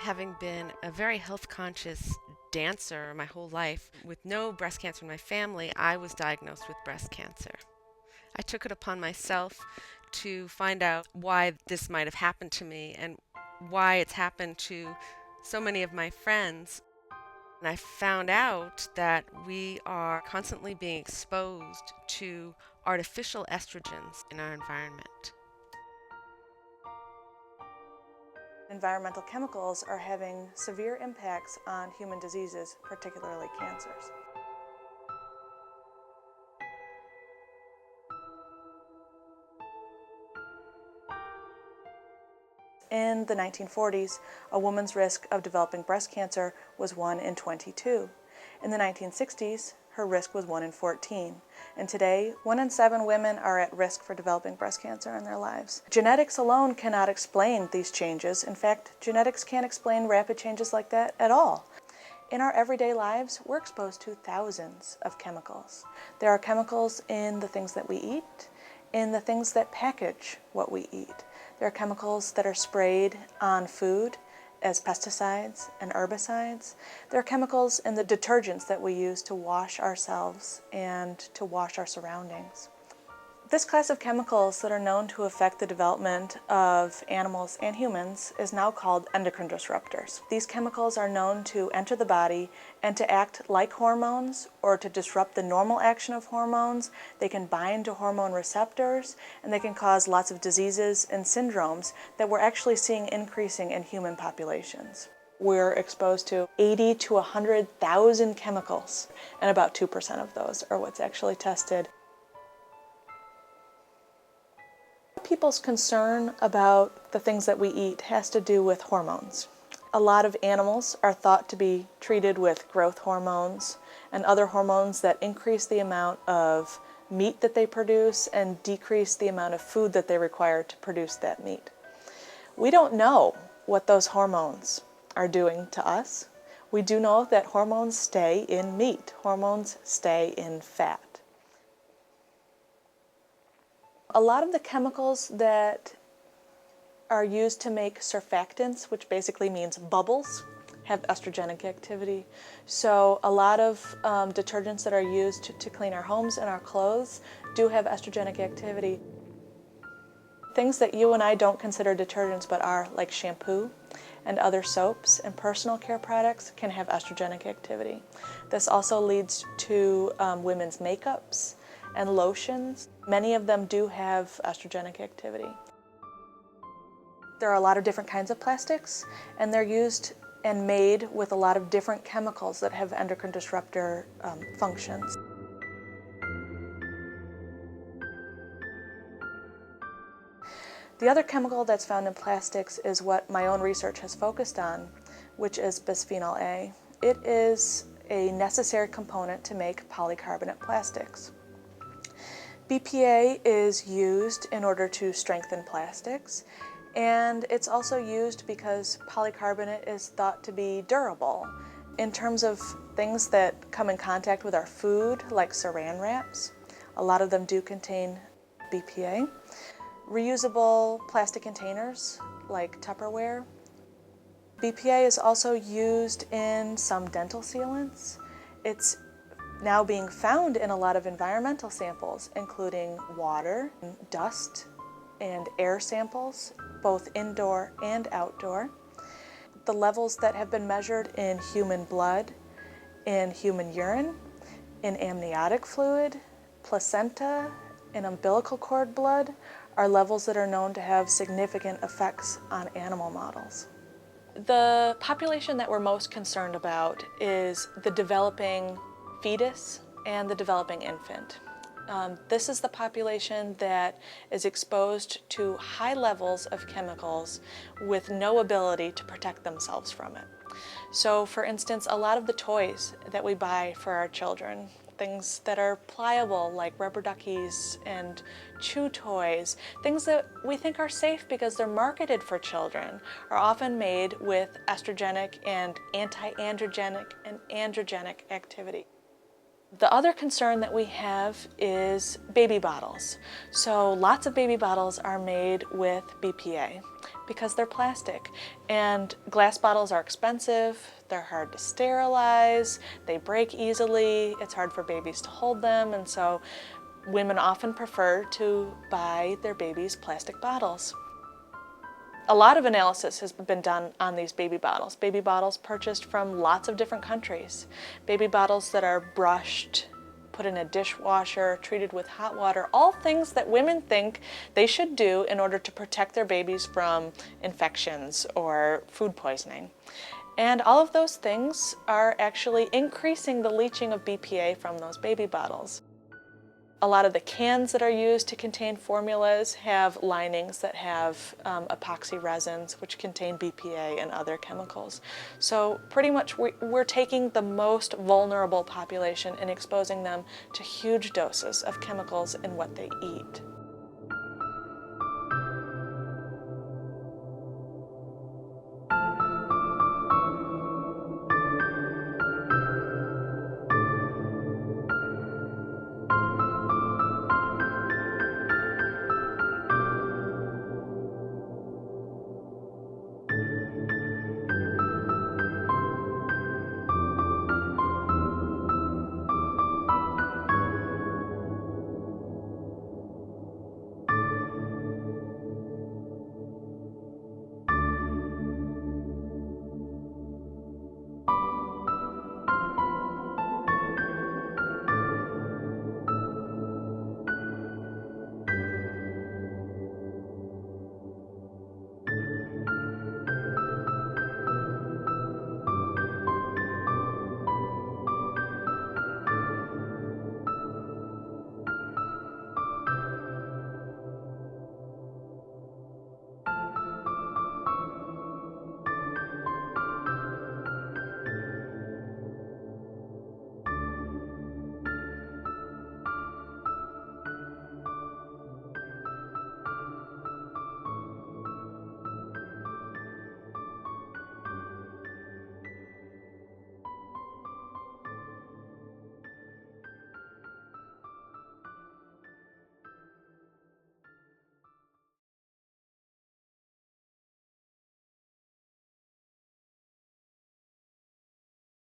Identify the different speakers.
Speaker 1: Having been a very health-conscious dancer my whole life, with no breast cancer in my family, I was diagnosed with breast cancer. I took it upon myself to find out why this might have happened to me and why it's happened to so many of my friends. And I found out that we are constantly being exposed to artificial estrogens in our environment.
Speaker 2: Environmental chemicals are having severe impacts on human diseases, particularly cancers. In the 1940s, a woman's risk of developing breast cancer was 1 in 22. In the 1960s, her risk was 1 in 14. And today, 1 in 7 women are at risk for developing breast cancer in their lives. Genetics alone cannot explain these changes. In fact, genetics can't explain rapid changes like that at all. In our everyday lives, we're exposed to thousands of chemicals. There are chemicals in the things that we eat, in the things that package what we eat. There are chemicals that are sprayed on food as pesticides and herbicides. There are chemicals in the detergents that we use to wash ourselves and to wash our surroundings. This class of chemicals that are known to affect the development of animals and humans is now called endocrine disruptors. These chemicals are known to enter the body and to act like hormones or to disrupt the normal action of hormones. They can bind to hormone receptors, and they can cause lots of diseases and syndromes that we're actually seeing increasing in human populations. We're exposed to 80 to 100,000 chemicals, and about 2% of those are what's actually tested. People's concern about the things that we eat has to do with hormones. A lot of animals are thought to be treated with growth hormones and other hormones that increase the amount of meat that they produce and decrease the amount of food that they require to produce that meat. We don't know what those hormones are doing to us. We do know that hormones stay in meat. Hormones stay in fat. A lot of the chemicals that are used to make surfactants, which basically means bubbles, have estrogenic activity. So a lot of detergents that are used to clean our homes and our clothes do have estrogenic activity. Things that you and I don't consider detergents but are, like shampoo and other soaps and personal care products, can have estrogenic activity. This also leads to women's makeups and lotions. Many of them do have estrogenic activity. There are a lot of different kinds of plastics, and they're used and made with a lot of different chemicals that have endocrine disruptor functions. The other chemical that's found in plastics is what my own research has focused on, which is bisphenol A. It is a necessary component to make polycarbonate plastics. BPA is used in order to strengthen plastics, and it's also used because polycarbonate is thought to be durable. In terms of things that come in contact with our food, like saran wraps, a lot of them do contain BPA. Reusable plastic containers, like Tupperware. BPA is also used in some dental sealants. It's now being found in a lot of environmental samples, including water, dust, and air samples, both indoor and outdoor. The levels that have been measured in human blood, in human urine, in amniotic fluid, placenta, and umbilical cord blood are levels that are known to have significant effects on animal models. The population that we're most concerned about is the developing fetus and the developing infant. This is the population that is exposed to high levels of chemicals with no ability to protect themselves from it. So, for instance, a lot of the toys that we buy for our children, things that are pliable like rubber duckies and chew toys, things that we think are safe because they're marketed for children, are often made with estrogenic and anti-androgenic and androgenic activity. The other concern that we have is baby bottles. So lots of baby bottles are made with BPA because they're plastic. And glass bottles are expensive, they're hard to sterilize, they break easily, it's hard for babies to hold them, and so women often prefer to buy their babies plastic bottles. A lot of analysis has been done on these baby bottles purchased from lots of different countries. Baby bottles that are brushed, put in a dishwasher, treated with hot water, all things that women think they should do in order to protect their babies from infections or food poisoning. And all of those things are actually increasing the leaching of BPA from those baby bottles. A lot of the cans that are used to contain formulas have linings that have epoxy resins, which contain BPA and other chemicals. So pretty much we're taking the most vulnerable population and exposing them to huge doses of chemicals in what they eat.